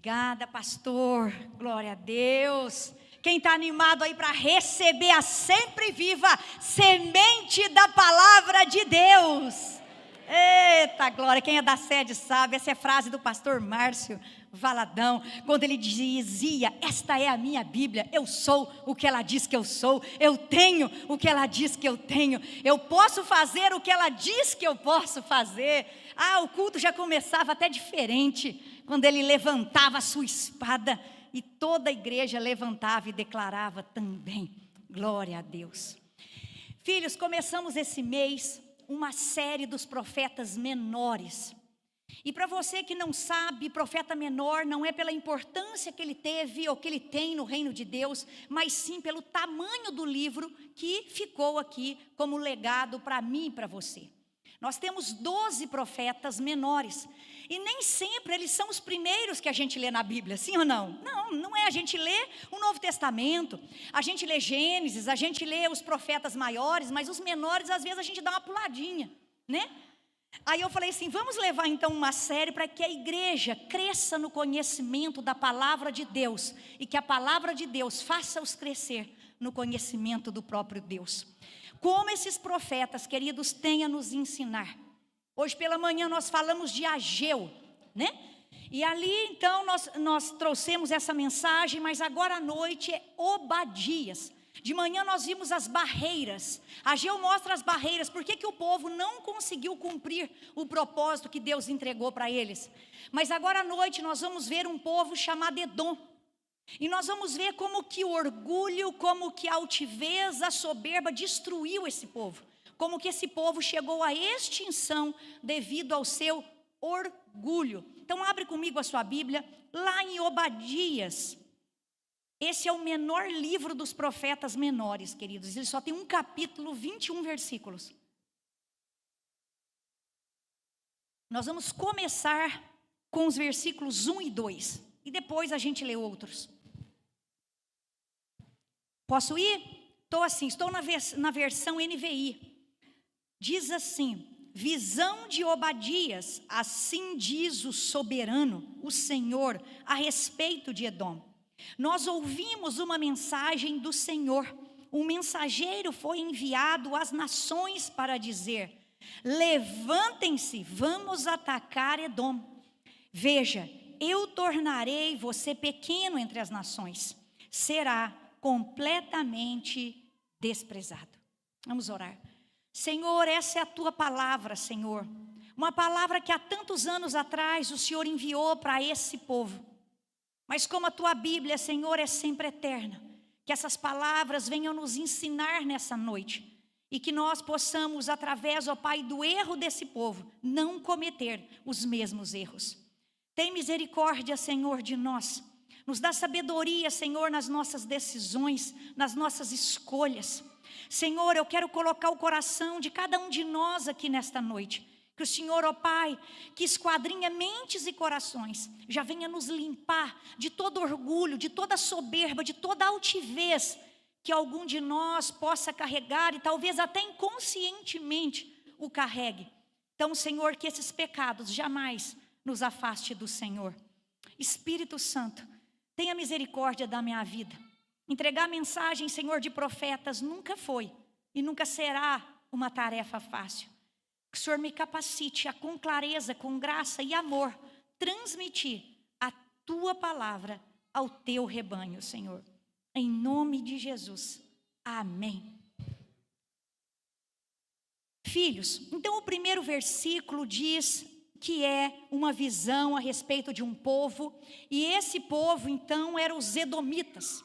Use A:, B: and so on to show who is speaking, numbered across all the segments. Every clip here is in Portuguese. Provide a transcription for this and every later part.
A: Obrigada, pastor. Glória a Deus. Quem está animado aí para receber a sempre viva semente da palavra de Deus? Eita glória, quem é da sede sabe, essa é a frase do pastor Márcio Valadão, quando ele dizia: esta é a minha Bíblia, eu sou o que ela diz que eu sou, eu tenho o que ela diz que eu tenho, eu posso fazer o que ela diz que eu posso fazer. O culto já começava até diferente, quando ele levantava a sua espada, e toda a igreja levantava e declarava também, glória a Deus. Filhos, começamos esse mês uma série dos profetas menores. E para você que não sabe, profeta menor não é pela importância que ele teve ou que ele tem no reino de Deus, mas sim pelo tamanho do livro que ficou aqui como legado para mim e para você. Nós temos 12 profetas menores, e nem sempre eles são os primeiros que a gente lê na Bíblia, sim ou não? Não é, a gente lê o Novo Testamento, a gente lê Gênesis, a gente lê os profetas maiores, mas os menores às vezes a gente dá uma puladinha, né? Aí eu falei assim, vamos levar então uma série para que a igreja cresça no conhecimento da palavra de Deus, e que a palavra de Deus faça-os crescer no conhecimento do próprio Deus. Como esses profetas, queridos, têm a nos ensinar. Hoje pela manhã nós falamos de Ageu, né? E ali então nós trouxemos essa mensagem, mas agora à noite é Obadias. De manhã nós vimos as barreiras. Ageu mostra as barreiras, por que o povo não conseguiu cumprir o propósito que Deus entregou para eles. Mas agora à noite nós vamos ver um povo chamado Edom. E nós vamos ver como que o orgulho, como que a altivez, a soberba destruiu esse povo. Como que esse povo chegou à extinção devido ao seu orgulho. Então abre comigo a sua Bíblia, lá em Obadias. Esse é o menor livro dos profetas menores, queridos. Ele só tem um capítulo, 21 versículos. Nós vamos começar com os versículos 1 e 2. E depois a gente lê outros. Posso ir? Estou na versão NVI. Diz assim: visão de Obadias, assim diz o soberano, o Senhor, a respeito de Edom. Nós ouvimos uma mensagem do Senhor. Um mensageiro foi enviado às nações para dizer: levantem-se, vamos atacar Edom. Veja, eu tornarei você pequeno entre as nações. Será completamente desprezado. Vamos orar. Senhor, essa é a tua palavra, Senhor. Uma palavra que há tantos anos atrás o Senhor enviou para esse povo. Mas como a tua Bíblia, Senhor, é sempre eterna, que essas palavras venham nos ensinar nessa noite. E que nós possamos, através, ó Pai, do erro desse povo, não cometer os mesmos erros. Tem misericórdia, Senhor, de nós. Nos dá sabedoria, Senhor, nas nossas decisões, nas nossas escolhas. Senhor, eu quero colocar o coração de cada um de nós aqui nesta noite. Que o Senhor, ó Pai, que esquadrinha mentes e corações, já venha nos limpar de todo orgulho, de toda soberba, de toda altivez que algum de nós possa carregar e talvez até inconscientemente o carregue. Então, Senhor, que esses pecados jamais nos afaste do Senhor. Espírito Santo, tenha misericórdia da minha vida. Entregar a mensagem, Senhor, de profetas nunca foi e nunca será uma tarefa fácil. Que o Senhor me capacite a, com clareza, com graça e amor, transmitir a tua palavra ao teu rebanho, Senhor. Em nome de Jesus. Amém. Filhos, então o primeiro versículo diz que é uma visão a respeito de um povo, e esse povo então eram os edomitas.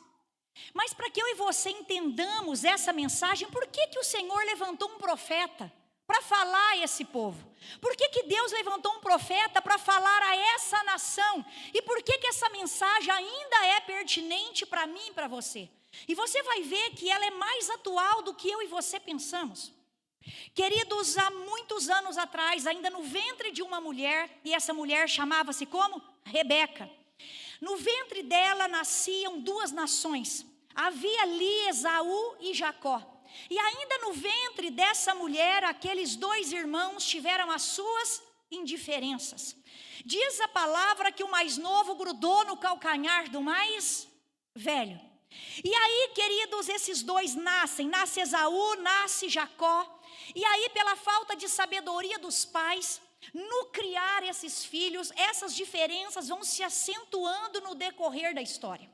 A: Mas para que eu e você entendamos essa mensagem, por que o Senhor levantou um profeta para falar a esse povo? Por que Deus levantou um profeta para falar a essa nação? E por que essa mensagem ainda é pertinente para mim e para você? E você vai ver que ela é mais atual do que eu e você pensamos. Queridos, há muitos anos atrás, ainda no ventre de uma mulher, e essa mulher chamava-se como? Rebeca. No ventre dela nasciam duas nações. Havia ali Esaú e Jacó. E ainda no ventre dessa mulher, aqueles dois irmãos tiveram as suas indiferenças. Diz a palavra que o mais novo grudou no calcanhar do mais velho. E aí, queridos, esses dois nasce Esaú, nasce Jacó. E aí, pela falta de sabedoria dos pais, no criar esses filhos, essas diferenças vão se acentuando no decorrer da história.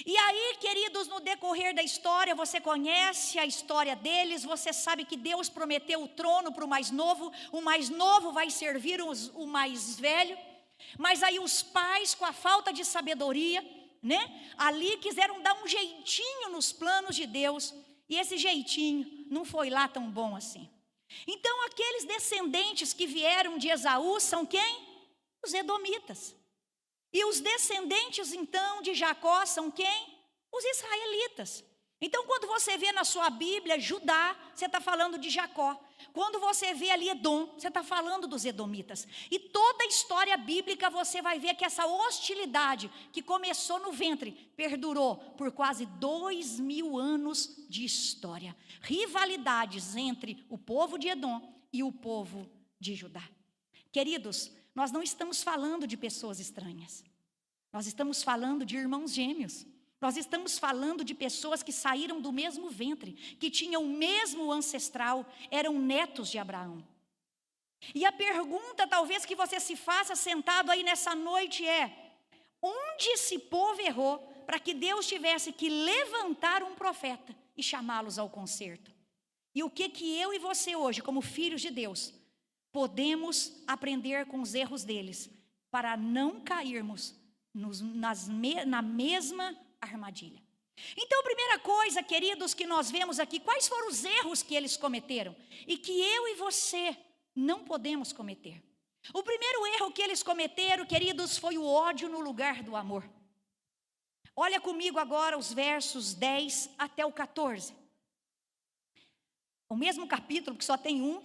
A: E aí, queridos, no decorrer da história, você conhece a história deles, você sabe que Deus prometeu o trono para o mais novo vai servir o mais velho. Mas aí os pais, com a falta de sabedoria, ali quiseram dar um jeitinho nos planos de Deus, e esse jeitinho não foi lá tão bom assim. Então aqueles descendentes que vieram de Esaú são quem? Os edomitas. E os descendentes então de Jacó são quem? Os israelitas. Então quando você vê na sua Bíblia Judá, você está falando de Jacó. Quando você vê ali Edom, você está falando dos edomitas. E toda a história bíblica você vai ver que essa hostilidade que começou no ventre, perdurou por quase 2000 anos de história. Rivalidades entre o povo de Edom e o povo de Judá. Queridos, nós não estamos falando de pessoas estranhas. Nós estamos falando de irmãos gêmeos. Nós estamos falando de pessoas que saíram do mesmo ventre, que tinham o mesmo ancestral, eram netos de Abraão. E a pergunta talvez que você se faça sentado aí nessa noite é: onde esse povo errou para que Deus tivesse que levantar um profeta e chamá-los ao conserto? E o que eu e você hoje, como filhos de Deus, podemos aprender com os erros deles, para não cairmos na mesma armadilha? Então, primeira coisa, queridos, que nós vemos aqui, quais foram os erros que eles cometeram e que eu e você não podemos cometer? O primeiro erro que eles cometeram, queridos, foi o ódio no lugar do amor. Olha comigo agora os versos 10 até o 14. O mesmo capítulo, que só tem um,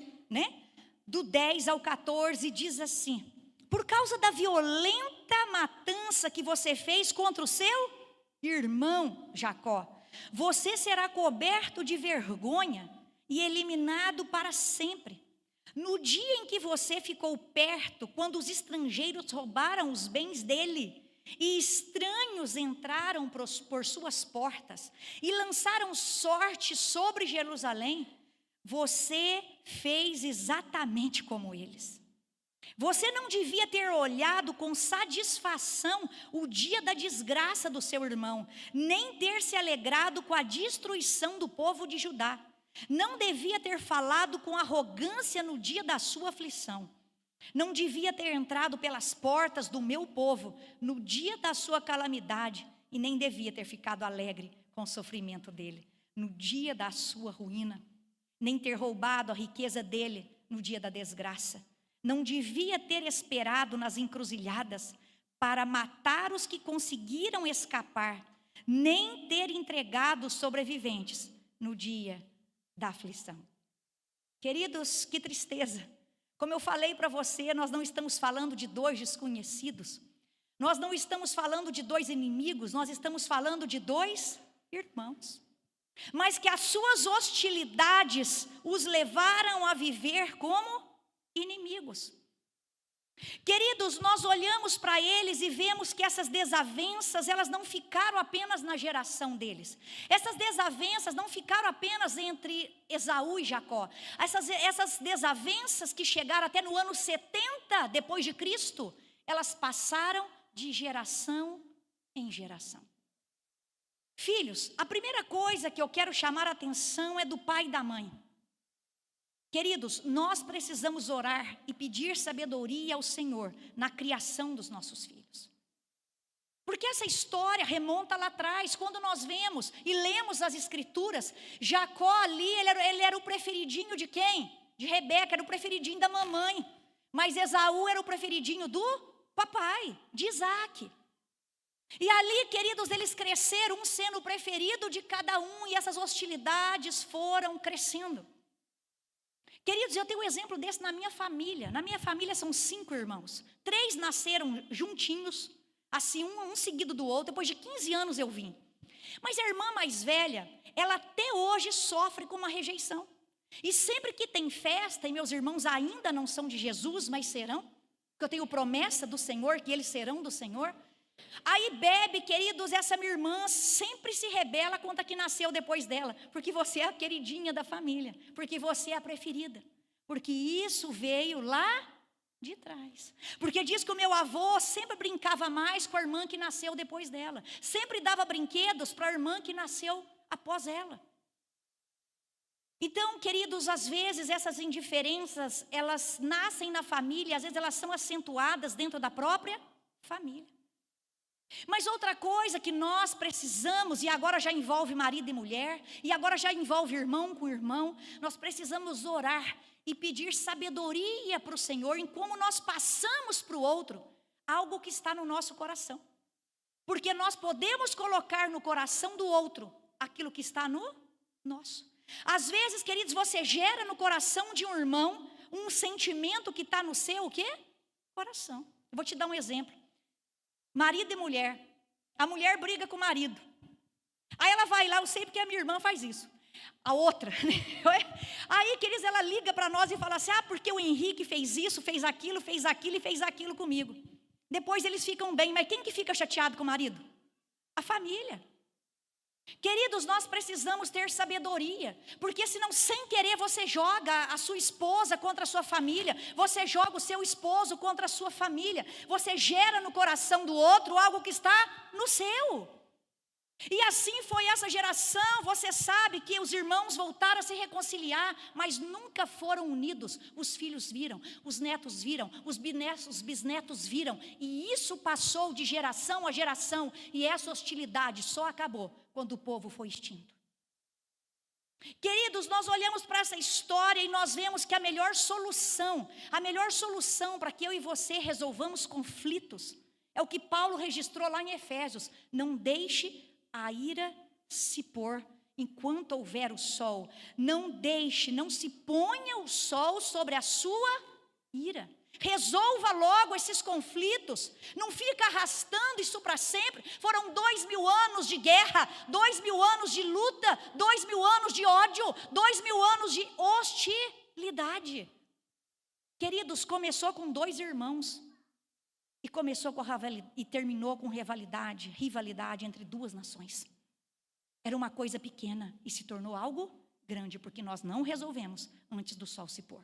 A: do 10 ao 14, diz assim: por causa da violenta matança que você fez contra o seu irmão Jacó, você será coberto de vergonha e eliminado para sempre. No dia em que você ficou perto, quando os estrangeiros roubaram os bens dele, e estranhos entraram por suas portas e lançaram sorte sobre Jerusalém, você fez exatamente como eles. Você não devia ter olhado com satisfação o dia da desgraça do seu irmão, nem ter se alegrado com a destruição do povo de Judá. Não devia ter falado com arrogância no dia da sua aflição. Não devia ter entrado pelas portas do meu povo no dia da sua calamidade, e nem devia ter ficado alegre com o sofrimento dele no dia da sua ruína, nem ter roubado a riqueza dele no dia da desgraça. Não devia ter esperado nas encruzilhadas para matar os que conseguiram escapar, nem ter entregado os sobreviventes no dia da aflição. Queridos, que tristeza. Como eu falei para você, nós não estamos falando de dois desconhecidos. Nós não estamos falando de dois inimigos, nós estamos falando de dois irmãos. Mas que as suas hostilidades os levaram a viver como inimigos. Queridos, nós olhamos para eles e vemos que essas desavenças, elas não ficaram apenas na geração deles. Essas desavenças não ficaram apenas entre Esaú e Jacó. Essas desavenças que chegaram até no ano 70 depois de Cristo, elas passaram de geração em geração. Filhos, a primeira coisa que eu quero chamar a atenção é do pai e da mãe. Queridos, nós precisamos orar e pedir sabedoria ao Senhor na criação dos nossos filhos. Porque essa história remonta lá atrás, quando nós vemos e lemos as escrituras, Jacó ali, ele era o preferidinho de quem? De Rebeca, era o preferidinho da mamãe. Mas Esaú era o preferidinho do papai, de Isaac. E ali, queridos, eles cresceram, um sendo o preferido de cada um, e essas hostilidades foram crescendo. Queridos, eu tenho um exemplo desse na minha família. Na minha família são 5 irmãos. 3 nasceram juntinhos, assim, um seguido do outro. Depois de 15 anos eu vim. Mas a irmã mais velha, ela até hoje sofre com uma rejeição. E sempre que tem festa, e meus irmãos ainda não são de Jesus, mas serão, porque eu tenho promessa do Senhor, que eles serão do Senhor. Aí bebe, queridos, essa minha irmã sempre se rebela contra a que nasceu depois dela, porque você é a queridinha da família, porque você é a preferida, porque isso veio lá de trás. Porque diz que o meu avô sempre brincava mais com a irmã que nasceu depois dela, sempre dava brinquedos para a irmã que nasceu após ela. Então, queridos, às vezes essas indiferenças, elas nascem na família, às vezes elas são acentuadas dentro da própria família. Mas outra coisa que nós precisamos, e agora já envolve marido e mulher, e agora já envolve irmão com irmão, nós precisamos orar e pedir sabedoria para o Senhor em como nós passamos para o outro algo que está no nosso coração. Porque nós podemos colocar no coração do outro aquilo que está no nosso. Às vezes, queridos, você gera no coração de um irmão um sentimento que está no seu, o quê? Coração. Eu vou te dar um exemplo. Marido e mulher. A mulher briga com o marido. Aí ela vai lá, eu sei porque a minha irmã faz isso. A outra, né? Aí, queridos, ela liga para nós e fala assim, porque o Henrique fez isso, fez aquilo e fez aquilo comigo. Depois eles ficam bem, mas quem que fica chateado com o marido? A família. Queridos, nós precisamos ter sabedoria, porque senão sem querer você joga a sua esposa contra a sua família, você joga o seu esposo contra a sua família, você gera no coração do outro algo que está no seu. E assim foi essa geração. Você sabe que os irmãos voltaram a se reconciliar, mas nunca foram unidos. Os filhos viram, os netos viram, os bisnetos viram, e isso passou de geração a geração, e essa hostilidade só acabou quando o povo foi extinto. Queridos, nós olhamos para essa história e nós vemos que a melhor solução para que eu e você resolvamos conflitos, é o que Paulo registrou lá em Efésios: não deixe a ira se pôr enquanto houver o sol. Não se ponha o sol sobre a sua ira. Resolva logo esses conflitos. Não fica arrastando isso para sempre. Foram 2000 anos de guerra, 2000 anos de luta, 2000 anos de ódio, 2000 anos de hostilidade. Queridos, começou com 2 irmãos. E terminou com rivalidade entre 2 nações. Era uma coisa pequena e se tornou algo grande, porque nós não resolvemos antes do sol se pôr.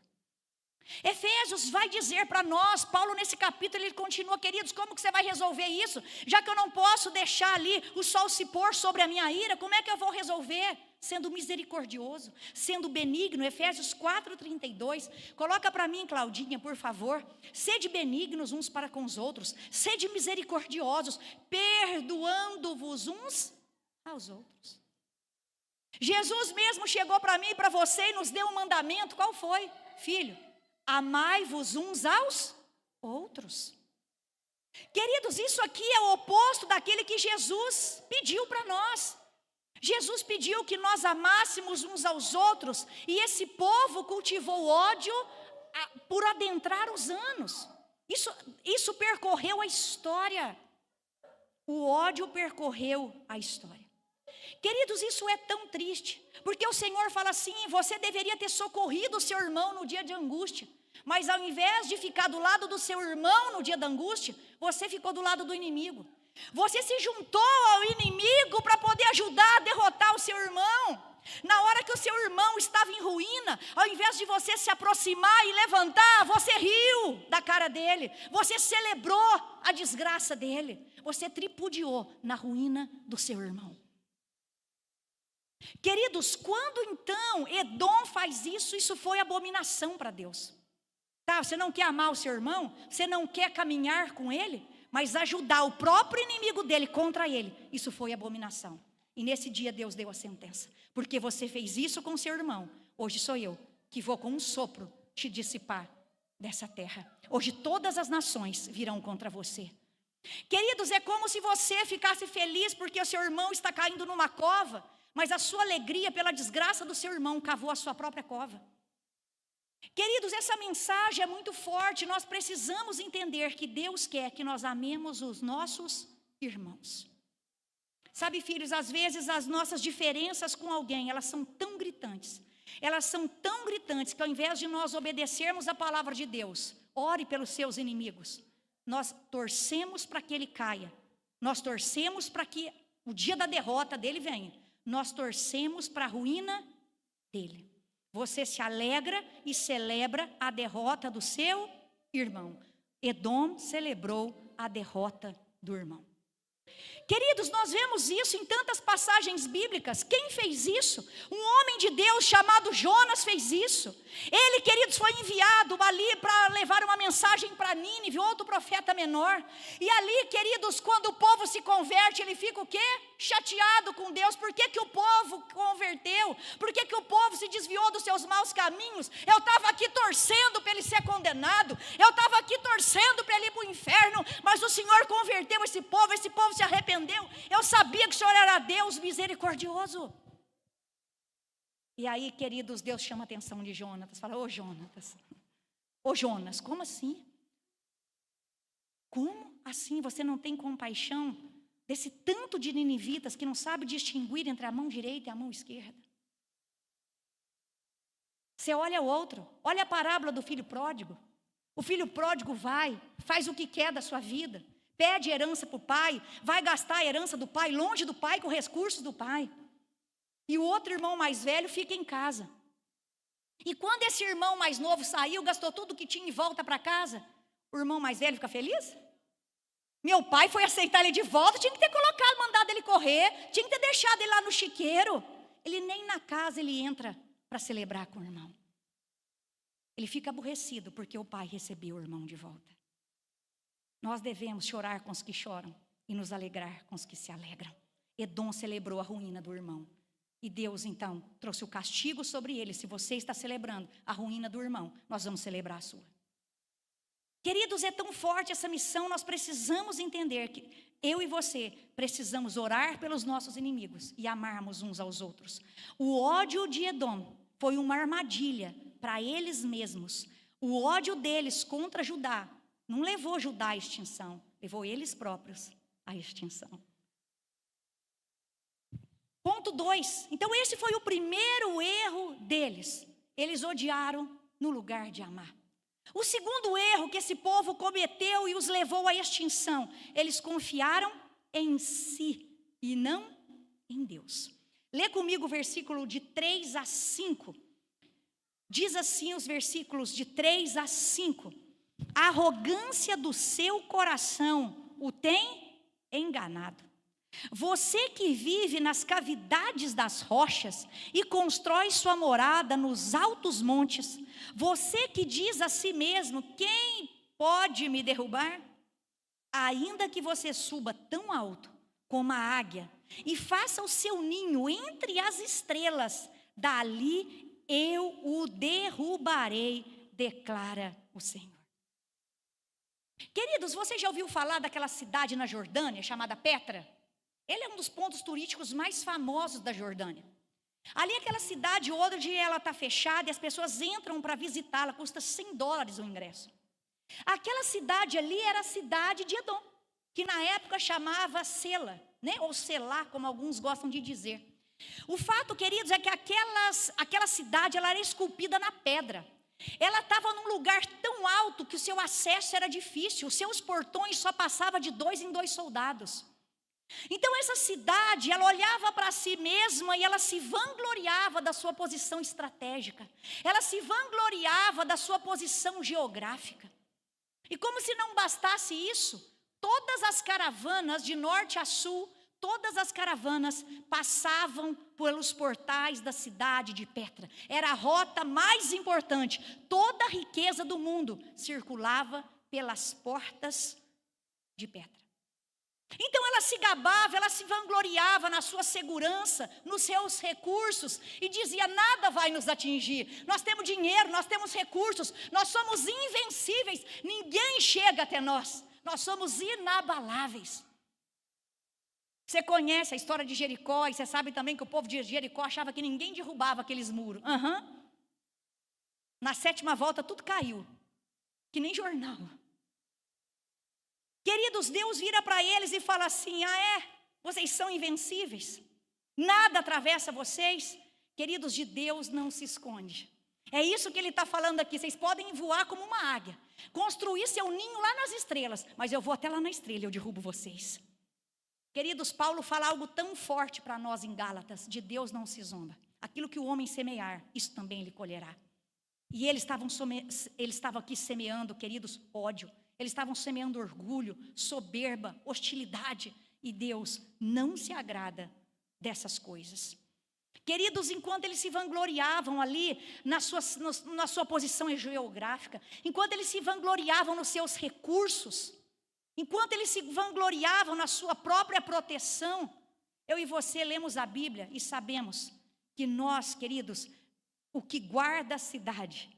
A: Efésios vai dizer para nós, Paulo nesse capítulo ele continua, queridos, como que você vai resolver isso? Já que eu não posso deixar ali o sol se pôr sobre a minha ira, como é que eu vou resolver? Sendo misericordioso, sendo benigno. Efésios 4:32, coloca para mim, Claudinha, por favor. Sede benignos uns para com os outros, sede misericordiosos, perdoando-vos uns aos outros. Jesus mesmo chegou para mim e para você e nos deu um mandamento. Qual foi? Filho, amai-vos uns aos outros. Queridos, isso aqui é o oposto daquele que Jesus pediu para nós. Jesus pediu que nós amássemos uns aos outros, e esse povo cultivou ódio por adentrar os anos. Isso percorreu a história. O ódio percorreu a história. Queridos, isso é tão triste, porque o Senhor fala assim: você deveria ter socorrido o seu irmão no dia de angústia, mas ao invés de ficar do lado do seu irmão no dia da angústia, você ficou do lado do inimigo. Você se juntou ao inimigo para poder ajudar a derrotar o seu irmão. Na hora que o seu irmão estava em ruína, ao invés de você se aproximar e levantar, você riu da cara dele, você celebrou a desgraça dele, você tripudiou na ruína do seu irmão. Queridos, quando então Edom faz isso, isso foi abominação para Deus. Tá, você não quer amar o seu irmão, você não quer caminhar com ele, mas ajudar o próprio inimigo dele contra ele, isso foi abominação. E nesse dia Deus deu a sentença: porque você fez isso com seu irmão, hoje sou eu que vou com um sopro te dissipar dessa terra. Hoje todas as nações virão contra você. Queridos, é como se você ficasse feliz porque o seu irmão está caindo numa cova, mas a sua alegria pela desgraça do seu irmão cavou a sua própria cova. Queridos, essa mensagem é muito forte. Nós precisamos entender que Deus quer que nós amemos os nossos irmãos. Sabe, filhos, às vezes as nossas diferenças com alguém, elas são tão gritantes, elas são tão gritantes que ao invés de nós obedecermos a palavra de Deus, ore pelos seus inimigos, nós torcemos para que ele caia, nós torcemos para que o dia da derrota dele venha, nós torcemos para a ruína dele. Você se alegra e celebra a derrota do seu irmão. Edom celebrou a derrota do irmão. Queridos, nós vemos isso em tantas passagens bíblicas. Quem fez isso? Um homem de Deus chamado Jonas fez isso. Ele, queridos, foi enviado ali para levar uma mensagem para Nínive, outro profeta menor. E ali, queridos, quando o povo se converte, ele fica o quê? Chateado com Deus. Por que o povo converteu? Por que o povo se desviou dos seus maus caminhos? Eu estava aqui torcendo para ele ser condenado. Eu estava aqui torcendo para ele ir para o inferno. Mas o Senhor converteu esse povo se arrependeu. Eu sabia que o Senhor era Deus misericordioso. E aí, queridos, Deus chama a atenção de Jonatas. Fala, ô Jonas, como assim? Como assim você não tem compaixão desse tanto de ninivitas que não sabe distinguir entre a mão direita e a mão esquerda? Você olha o outro, olha a parábola do filho pródigo. O filho pródigo vai, faz o que quer da sua vida. Pede herança para o pai, vai gastar a herança do pai, longe do pai, com recursos do pai. E o outro irmão mais velho fica em casa. E quando esse irmão mais novo saiu, gastou tudo que tinha e volta para casa, o irmão mais velho fica feliz? Meu pai foi aceitar ele de volta, tinha que ter colocado, mandado ele correr, tinha que ter deixado ele lá no chiqueiro. Ele nem na casa ele entra para celebrar com o irmão. Ele fica aborrecido porque o pai recebeu o irmão de volta. Nós devemos chorar com os que choram e nos alegrar com os que se alegram. Edom celebrou a ruína do irmão. E Deus, então, trouxe o castigo sobre ele. Se você está celebrando a ruína do irmão, nós vamos celebrar a sua. Queridos, é tão forte essa missão, nós precisamos entender que eu e você precisamos orar pelos nossos inimigos e amarmos uns aos outros. O ódio de Edom foi uma armadilha para eles mesmos. O ódio deles contra Judá não levou Judá à extinção, levou eles próprios à extinção. Ponto 2. Então esse foi o primeiro erro deles. Eles odiaram no lugar de amar. O segundo erro que esse povo cometeu e os levou à extinção, eles confiaram em si e não em Deus. Lê comigo o versículo de 3 a 5. Diz assim os versículos de 3 a 5. A arrogância do seu coração o tem enganado. Você que vive nas cavidades das rochas e constrói sua morada nos altos montes, você que diz a si mesmo, quem pode me derrubar? Ainda que você suba tão alto como a águia e faça o seu ninho entre as estrelas, dali eu o derrubarei, declara o Senhor. Queridos, você já ouviu falar daquela cidade na Jordânia chamada Petra? Ele é um dos pontos turísticos mais famosos da Jordânia. Ali aquela cidade hoje ela está fechada e as pessoas entram para visitá-la, custa $100 o ingresso. Aquela cidade ali era a cidade de Edom, que na época chamava Sela, né? Ou Selá, como alguns gostam de dizer. O fato, queridos, é que aquela cidade ela era esculpida na pedra. Ela estava num lugar tão alto que o seu acesso era difícil, os seus portões só passavam de 2 em 2 soldados. Então essa cidade, ela olhava para si mesma e ela se vangloriava da sua posição estratégica. Ela se vangloriava da sua posição geográfica. E como se não bastasse isso, todas as caravanas de norte a sul, todas as caravanas passavam pelos portais da cidade de Petra. Era a rota mais importante. Toda a riqueza do mundo circulava pelas portas de Petra. Então ela se gabava, ela se vangloriava na sua segurança, nos seus recursos e dizia, nada vai nos atingir, nós temos dinheiro, nós temos recursos, nós somos invencíveis, ninguém chega até nós, nós somos inabaláveis. Você conhece a história de Jericó e você sabe também que o povo de Jericó achava que ninguém derrubava aqueles muros. Na 7ª volta tudo caiu, que nem jornal. Queridos, Deus vira para eles e fala assim, vocês são invencíveis, nada atravessa vocês. queridos, de Deus não se esconde. É isso que ele está falando aqui. Vocês podem voar como uma águia, construir seu ninho lá nas estrelas, mas eu vou até lá na estrela e eu derrubo vocês. Queridos, Paulo fala algo tão forte para nós em Gálatas: de Deus não se zomba. Aquilo que o homem semear, isso também ele colherá. E eles estavam aqui semeando, queridos, ódio. Eles estavam semeando orgulho, soberba, hostilidade. E Deus não se agrada dessas coisas. Queridos, enquanto eles se vangloriavam ali na sua posição geográfica, enquanto eles se vangloriavam nos seus recursos, enquanto eles se vangloriavam na sua própria proteção, eu e você lemos a Bíblia e sabemos que nós, queridos, o que guarda a cidade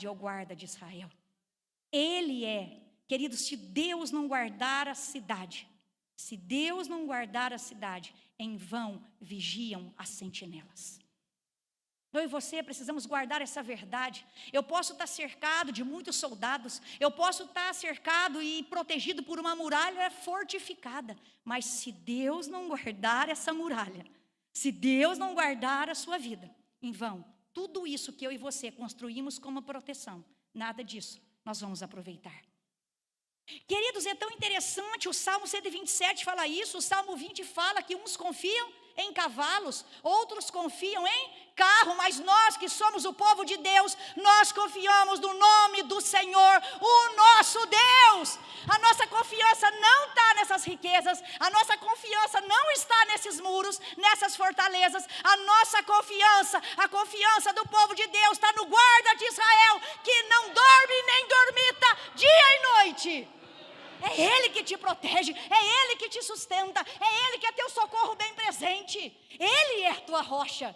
A: é o guarda de Israel. Ele é, queridos, se Deus não guardar a cidade, em vão vigiam as sentinelas. Eu e você precisamos guardar essa verdade. Eu posso estar cercado de muitos soldados, eu posso estar cercado e protegido por uma muralha fortificada, mas se Deus não guardar essa muralha, se Deus não guardar a sua vida, em vão, tudo isso que eu e você construímos como proteção, nada disso nós vamos aproveitar. Queridos, é tão interessante, o Salmo 127 fala isso, o Salmo 20 fala que uns confiam em cavalos, outros confiam em carro, mas nós que somos o povo de Deus, nós confiamos no nome do Senhor, o nosso Deus. A nossa confiança não está nessas riquezas, a nossa confiança não está nesses muros, nessas fortalezas, a nossa confiança, a confiança do povo de Deus está no guarda de Israel, que não dorme nem dormita dia e noite. É Ele que te protege, é Ele que te sustenta, é Ele que é teu socorro bem presente. Ele é a tua rocha.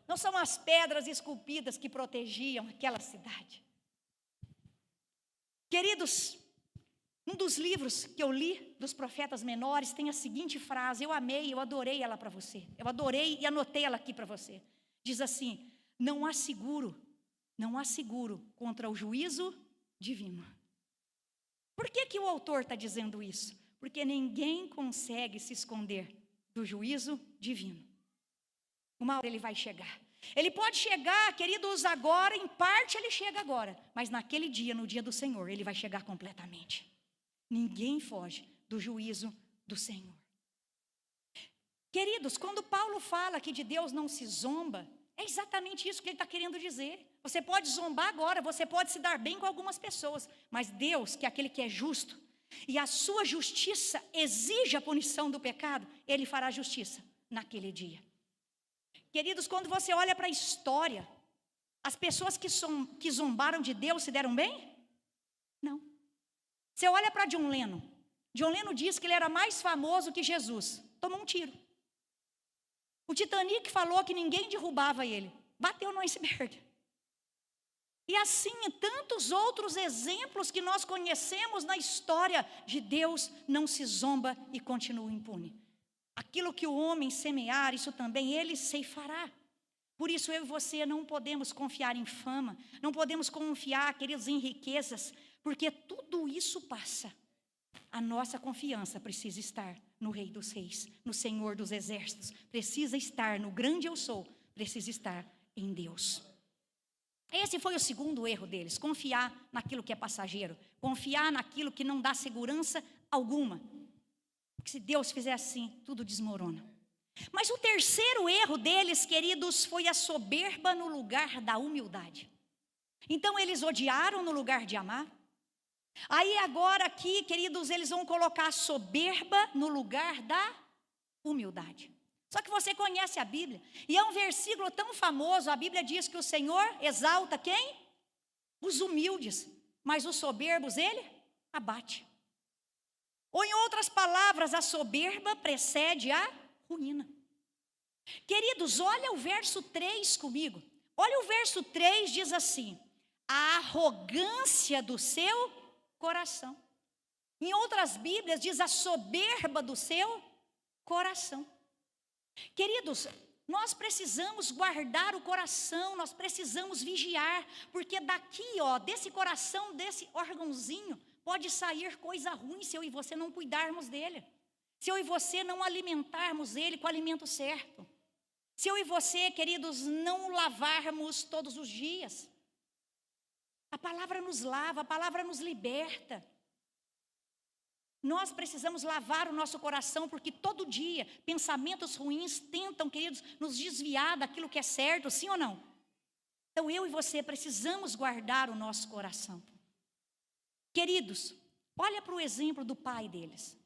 A: Não são as pedras esculpidas que protegiam aquela cidade. Queridos, um dos livros que eu li dos profetas menores tem a seguinte frase, eu amei, eu adorei ela para você. Eu adorei e anotei ela aqui para você. Diz assim: não há seguro contra o juízo divino. Por que o autor está dizendo isso? Porque ninguém consegue se esconder do juízo divino. Uma hora ele vai chegar. Ele pode chegar, queridos, agora, em parte ele chega agora. Mas naquele dia, no dia do Senhor, ele vai chegar completamente. Ninguém foge do juízo do Senhor. Queridos, quando Paulo fala que de Deus não se zomba, é exatamente isso que ele está querendo dizer. Você pode zombar agora, você pode se dar bem com algumas pessoas, mas Deus, que é aquele que é justo, e a sua justiça exige a punição do pecado, Ele fará justiça naquele dia. Queridos, quando você olha para a história, as pessoas que zombaram de Deus se deram bem? Não. Você olha para John Lennon diz que ele era mais famoso que Jesus, tomou um tiro. O Titanic falou que ninguém derrubava ele, bateu no iceberg. E assim, tantos outros exemplos que nós conhecemos na história de Deus não se zomba e continua impune. Aquilo que o homem semear, isso também ele ceifará. Por isso eu e você não podemos confiar em fama, não podemos confiar, queridos, em riquezas, porque tudo isso passa. A nossa confiança precisa estar no Rei dos Reis, no Senhor dos Exércitos, precisa estar no grande eu sou, precisa estar em Deus. Esse foi o segundo erro deles, confiar naquilo que é passageiro, confiar naquilo que não dá segurança alguma. Porque se Deus fizer assim, tudo desmorona. Mas o terceiro erro deles, queridos, foi a soberba no lugar da humildade. Então eles odiaram no lugar de amar. Aí agora aqui, queridos, eles vão colocar a soberba no lugar da humildade. Só que você conhece a Bíblia, e é um versículo tão famoso, a Bíblia diz que o Senhor exalta quem? Os humildes, mas os soberbos Ele abate. Ou em outras palavras, a soberba precede a ruína. Queridos, olha o verso 3 comigo. Olha o verso 3, diz assim: a arrogância do seu coração. Em outras Bíblias diz a soberba do seu coração. Queridos, nós precisamos guardar o coração, nós precisamos vigiar, porque daqui, desse coração, desse órgãozinho, pode sair coisa ruim se eu e você não cuidarmos dele, se eu e você não alimentarmos ele com o alimento certo. Se eu e você, queridos, não lavarmos todos os dias, a palavra nos lava, a palavra nos liberta. Nós precisamos lavar o nosso coração, porque todo dia pensamentos ruins tentam, queridos, nos desviar daquilo que é certo, sim ou não? Então eu e você precisamos guardar o nosso coração. Queridos, olha para o exemplo do pai deles.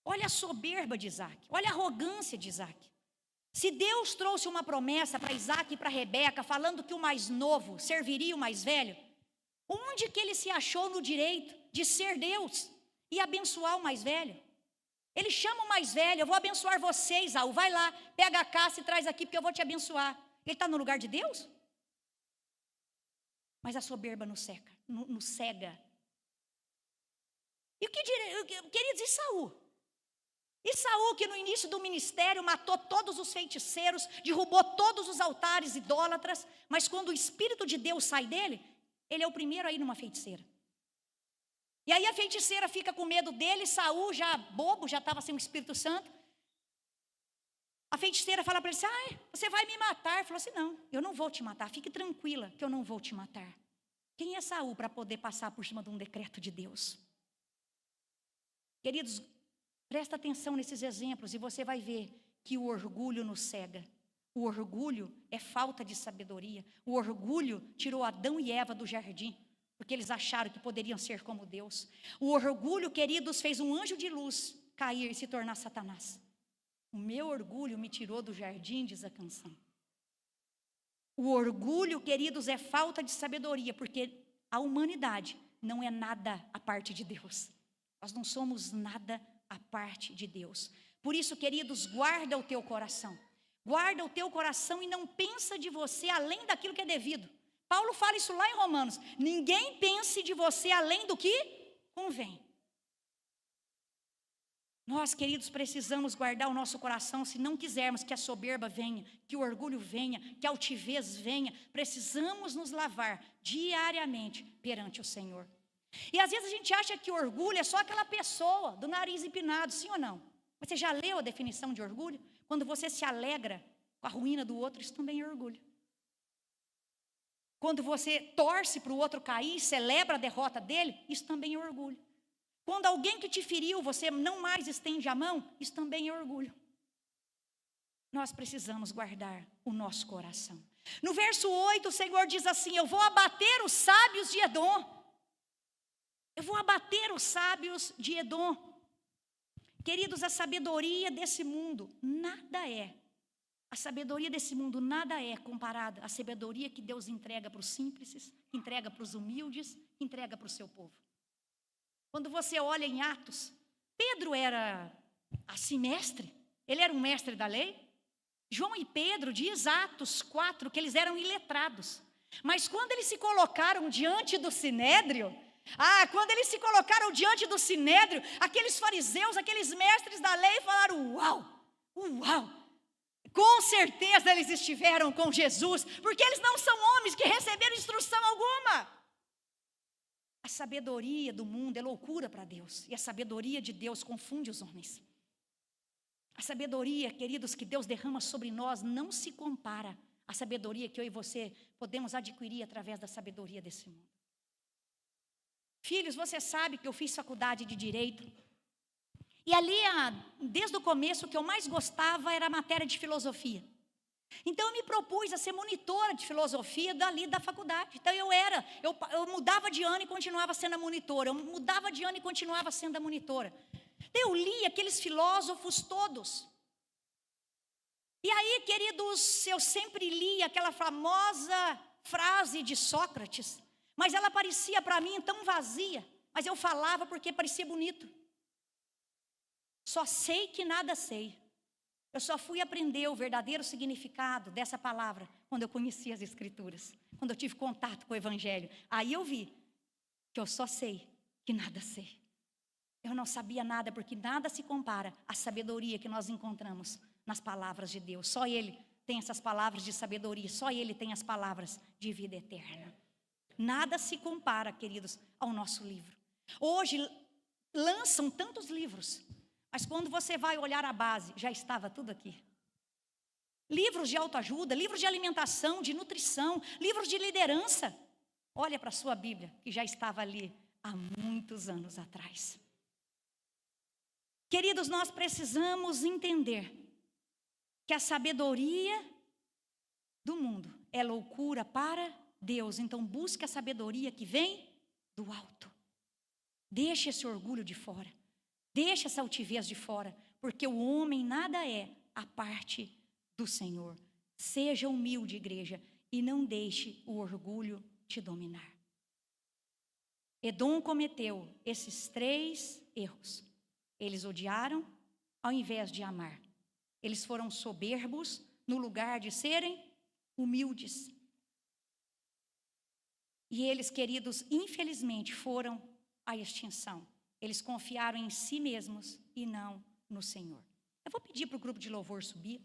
A: Olha a soberba de Isaac, olha a arrogância de Isaac. Se Deus trouxe uma promessa para Isaac e para Rebeca, falando que o mais novo serviria o mais velho, onde que ele se achou no direito de ser Deus e abençoar o mais velho? Ele chama o mais velho: eu vou abençoar você, Isaú, vai lá, pega a caça e traz aqui porque eu vou te abençoar. Ele está no lugar de Deus? Mas a soberba nos cega. E o que queridos, Isaú, que no início do ministério matou todos os feiticeiros, derrubou todos os altares idólatras, mas quando o Espírito de Deus sai dele, ele é o primeiro a ir numa feiticeira. E aí a feiticeira fica com medo dele, Isaú já bobo, já estava sem o Espírito Santo. A feiticeira fala para ele assim: você vai me matar. Ele falou assim: não, eu não vou te matar, fique tranquila que eu não vou te matar. Quem é Isaú para poder passar por cima de um decreto de Deus? Queridos, presta atenção nesses exemplos e você vai ver que o orgulho nos cega. O orgulho é falta de sabedoria. O orgulho tirou Adão e Eva do jardim, porque eles acharam que poderiam ser como Deus. O orgulho, queridos, fez um anjo de luz cair e se tornar Satanás. O meu orgulho me tirou do jardim, diz a canção. O orgulho, queridos, é falta de sabedoria, porque a humanidade não é nada à parte de Deus. Nós não somos nada à parte de Deus. Por isso, queridos, guarda o teu coração. Guarda o teu coração e não pensa de você além daquilo que é devido. Paulo fala isso lá em Romanos: ninguém pense de você além do que convém. Nós, queridos, precisamos guardar o nosso coração se não quisermos que a soberba venha, que o orgulho venha, que a altivez venha. Precisamos nos lavar diariamente perante o Senhor. E às vezes a gente acha que orgulho é só aquela pessoa do nariz empinado, sim ou não? Você já leu a definição de orgulho? Quando você se alegra com a ruína do outro, isso também é orgulho. Quando você torce para o outro cair, celebra a derrota dele, isso também é orgulho. Quando alguém que te feriu, você não mais estende a mão, isso também é orgulho. Nós precisamos guardar o nosso coração. No verso 8, o Senhor diz assim: eu vou abater os sábios de Edom. Eu vou abater os sábios de Edom. Queridos, a sabedoria desse mundo nada é. A sabedoria desse mundo nada é comparada à sabedoria que Deus entrega para os simples, entrega para os humildes, entrega para o seu povo. Quando você olha em Atos, Pedro era assim mestre, ele era um mestre da lei. João e Pedro, diz Atos 4, que eles eram iletrados. Mas quando eles se colocaram diante do sinédrio, aqueles fariseus, aqueles mestres da lei falaram: uau, com certeza eles estiveram com Jesus, porque eles não são homens que receberam instrução alguma. A sabedoria do mundo é loucura para Deus, e a sabedoria de Deus confunde os homens. A sabedoria, queridos, que Deus derrama sobre nós não se compara à sabedoria que eu e você podemos adquirir através da sabedoria desse mundo. Filhos, você sabe que eu fiz faculdade de Direito, e ali, desde o começo, o que eu mais gostava era a matéria de filosofia. Então eu me propus a ser monitora de filosofia dali da faculdade. Então eu mudava de ano e continuava sendo a monitora. Eu mudava de ano e continuava sendo a monitora. Então eu li aqueles filósofos todos. E aí, queridos, eu sempre li aquela famosa frase de Sócrates, mas ela parecia para mim tão vazia, mas eu falava porque parecia bonito. Só sei que nada sei. Eu só fui aprender o verdadeiro significado dessa palavra quando eu conheci as Escrituras, quando eu tive contato com o Evangelho. Aí eu vi que eu só sei que nada sei. Eu não sabia nada, porque nada se compara à sabedoria que nós encontramos nas palavras de Deus. Só Ele tem essas palavras de sabedoria, só Ele tem as palavras de vida eterna. Nada se compara, queridos, ao nosso livro. Hoje lançam tantos livros, mas quando você vai olhar a base, já estava tudo aqui. livros de autoajuda, livros de alimentação, de nutrição, livros de liderança. Olha para a sua Bíblia, que já estava ali há muitos anos atrás. Queridos, nós precisamos entender que a sabedoria do mundo é loucura para Deus. Então busque a sabedoria que vem do alto. Deixe esse orgulho de fora. Deixe essa altivez de fora. Porque o homem nada é a parte do Senhor. Seja humilde, igreja, e não deixe o orgulho te dominar. Edom cometeu esses 3 erros. Eles odiaram ao invés de amar. Eles foram soberbos no lugar de serem humildes. E eles, queridos, infelizmente foram à extinção. Eles confiaram em si mesmos e não no Senhor. Eu vou pedir para o grupo de louvor subir.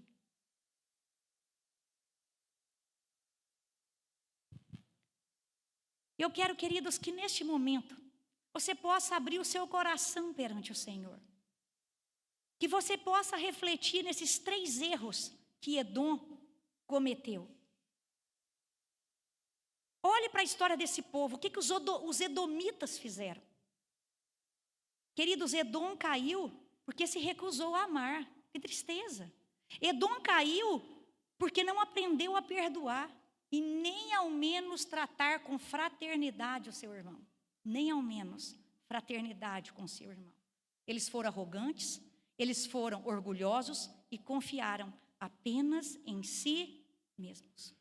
A: Eu quero, queridos, que neste momento você possa abrir o seu coração perante o Senhor. Que você possa refletir nesses 3 erros que Edom cometeu. Olhe para a história desse povo. O que os edomitas fizeram? Queridos, Edom caiu porque se recusou a amar. Que tristeza. Edom caiu porque não aprendeu a perdoar. E nem ao menos tratar com fraternidade o seu irmão. Nem ao menos fraternidade com o seu irmão. Eles foram arrogantes, eles foram orgulhosos e confiaram apenas em si mesmos.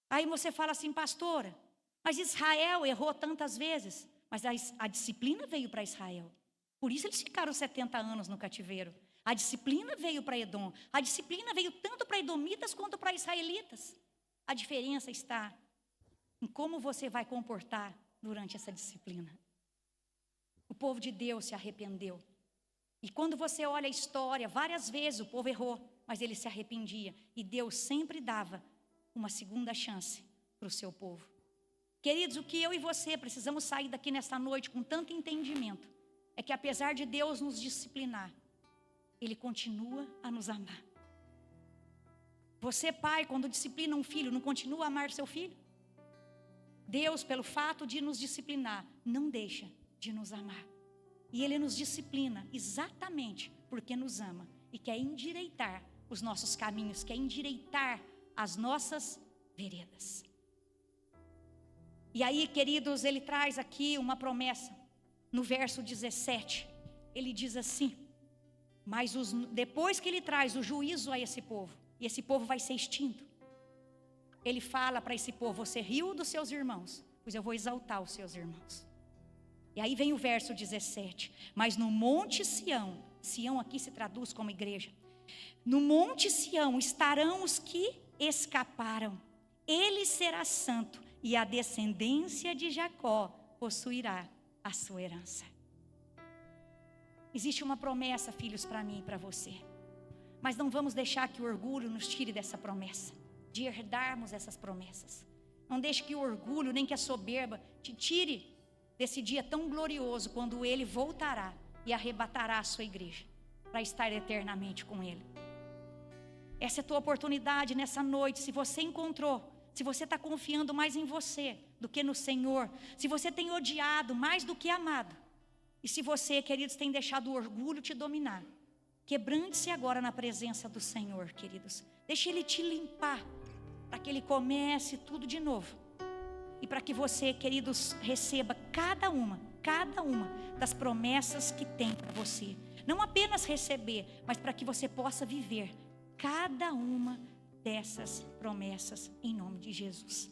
A: Aí você fala assim, pastora, mas Israel errou tantas vezes. Mas a disciplina veio para Israel. Por isso eles ficaram 70 anos no cativeiro. A disciplina veio para Edom. A disciplina veio tanto para edomitas quanto para israelitas. A diferença está em como você vai comportar durante essa disciplina. O povo de Deus se arrependeu. E quando você olha a história, várias vezes o povo errou, mas ele se arrependia. E Deus sempre dava uma segunda chance para o seu povo. Queridos, o que eu e você precisamos sair daqui nesta noite com tanto entendimento é que apesar de Deus nos disciplinar, Ele continua a nos amar. Você, pai, quando disciplina um filho, não continua a amar seu filho? Deus, pelo fato de nos disciplinar, não deixa de nos amar. E Ele nos disciplina exatamente porque nos ama e quer endireitar os nossos caminhos, quer endireitar as nossas veredas. E aí, queridos, Ele traz aqui uma promessa. No verso 17, Ele diz assim: mas depois que Ele traz o juízo a esse povo, e esse povo vai ser extinto, Ele fala para esse povo: você riu dos seus irmãos, pois eu vou exaltar os seus irmãos. E aí vem o verso 17: mas no monte Sião, Sião aqui se traduz como igreja, no monte Sião estarão os que escaparam, ele será santo, e a descendência de Jacó possuirá a sua herança. Existe uma promessa, filhos, para mim e para você. Mas não vamos deixar que o orgulho nos tire dessa promessa, de herdarmos essas promessas. Não deixe que o orgulho, nem que a soberba te tire desse dia tão glorioso, quando Ele voltará e arrebatará a sua igreja, para estar eternamente com Ele. Essa é a tua oportunidade nessa noite. Se você encontrou, se você está confiando mais em você do que no Senhor, se você tem odiado mais do que amado, e se você, queridos, tem deixado o orgulho te dominar, quebrante-se agora na presença do Senhor, queridos. Deixe Ele te limpar, para que Ele comece tudo de novo. E para que você, queridos, receba cada uma das promessas que tem para você. Não apenas receber, mas para que você possa viver cada uma dessas promessas em nome de Jesus.